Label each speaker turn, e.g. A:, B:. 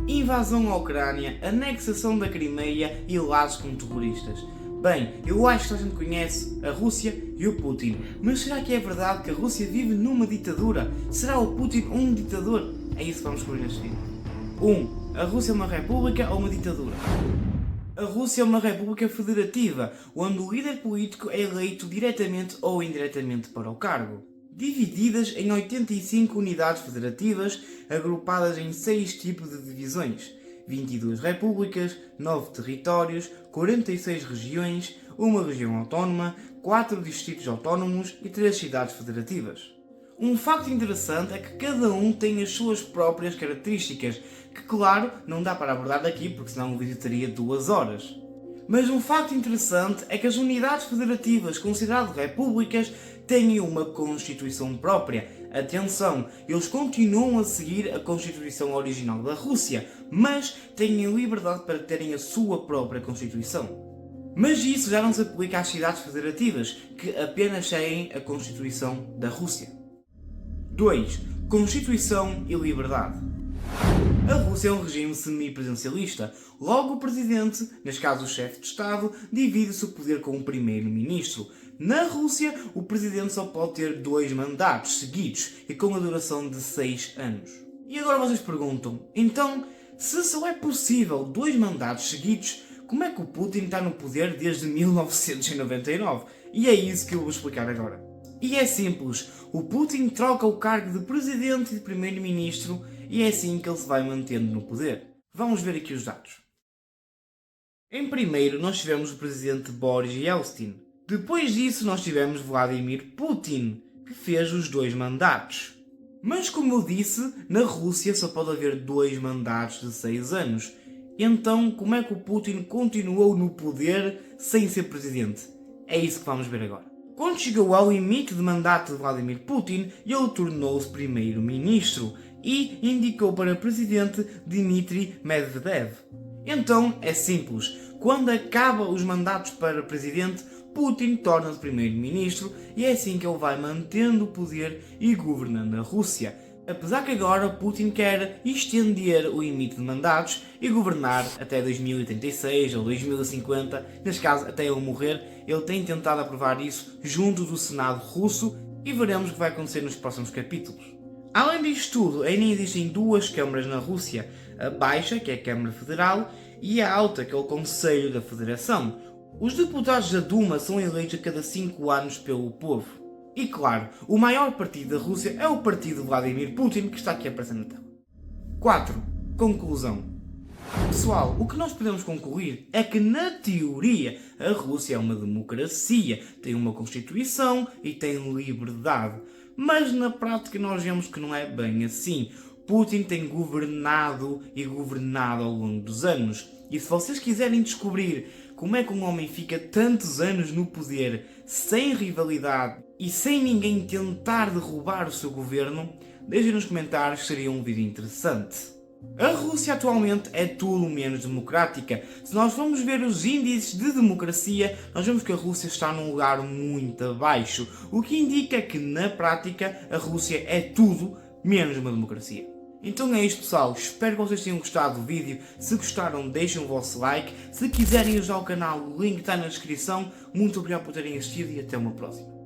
A: Invasão à Ucrânia, anexação da Crimeia e laços com terroristas. Bem, eu acho que a gente conhece a Rússia e o Putin, mas será que é verdade que a Rússia vive numa ditadura? Será o Putin um ditador? É isso que vamos descobrir neste vídeo. 1. A Rússia é uma república ou uma ditadura? A Rússia é uma república federativa, onde o líder político é eleito diretamente ou indiretamente para o cargo. Divididas em 85 unidades federativas, agrupadas em 6 tipos de divisões: 22 repúblicas, 9 territórios, 46 regiões, uma região autónoma, 4 distritos autónomos e 3 cidades federativas. Um facto interessante é que cada um tem as suas próprias características, que claro, não dá para abordar aqui porque senão o vídeo teria 2 horas. Mas um facto interessante é que as unidades federativas consideradas repúblicas têm uma Constituição própria. Atenção, eles continuam a seguir a Constituição original da Rússia, mas têm a liberdade para terem a sua própria Constituição. Mas isso já não se aplica às cidades federativas, que apenas seguem a Constituição da Rússia. 2. Constituição e liberdade. A Rússia é um regime semipresidencialista. Logo, o presidente, neste caso o chefe de Estado, divide-se o poder com o primeiro-ministro. Na Rússia, o presidente só pode ter 2 mandatos seguidos e com a duração de 6 anos. E agora vocês perguntam, então, se só é possível 2 mandatos seguidos, como é que o Putin está no poder desde 1999? E é isso que eu vou explicar agora. E é simples, o Putin troca o cargo de presidente e de primeiro-ministro e é assim que ele se vai mantendo no poder. Vamos ver aqui os dados. Em primeiro nós tivemos o presidente Boris Yeltsin. Depois disso nós tivemos Vladimir Putin, que fez os 2 mandatos. Mas como eu disse, na Rússia só pode haver 2 mandatos de 6 anos. Então como é que o Putin continuou no poder sem ser presidente? É isso que vamos ver agora. Quando chegou ao limite de mandato de Vladimir Putin, ele tornou-se primeiro-ministro e indicou para presidente Dmitry Medvedev. Então é simples, quando acaba os mandatos para presidente, Putin torna-se primeiro-ministro e é assim que ele vai mantendo o poder e governando a Rússia. Apesar que agora Putin quer estender o limite de mandatos e governar até 2036 ou 2050, neste caso até ele morrer, ele tem tentado aprovar isso junto do Senado russo e veremos o que vai acontecer nos próximos capítulos. Além disto tudo, ainda existem 2 câmaras na Rússia, a Baixa, que é a Câmara Federal, e a Alta, que é o Conselho da Federação. Os deputados da Duma são eleitos a cada 5 anos pelo povo. E claro, o maior partido da Rússia é o partido de Vladimir Putin, que está aqui aparecendo na tela. 4. Conclusão. Pessoal, o que nós podemos concluir é que, na teoria, a Rússia é uma democracia, tem uma Constituição e tem liberdade. Mas na prática nós vemos que não é bem assim. Putin tem governado e governado ao longo dos anos. E se vocês quiserem descobrir como é que um homem fica tantos anos no poder, sem rivalidade e sem ninguém tentar derrubar o seu governo, deixem nos comentários que seria um vídeo interessante. A Rússia atualmente é tudo menos democrática. Se nós formos ver os índices de democracia, nós vemos que a Rússia está num lugar muito abaixo, o que indica que, na prática, a Rússia é tudo menos uma democracia. Então é isto, pessoal, espero que vocês tenham gostado do vídeo. Se gostaram, deixem o vosso like. Se quiserem ajudar o canal, o link está na descrição. Muito obrigado por terem assistido e até uma próxima.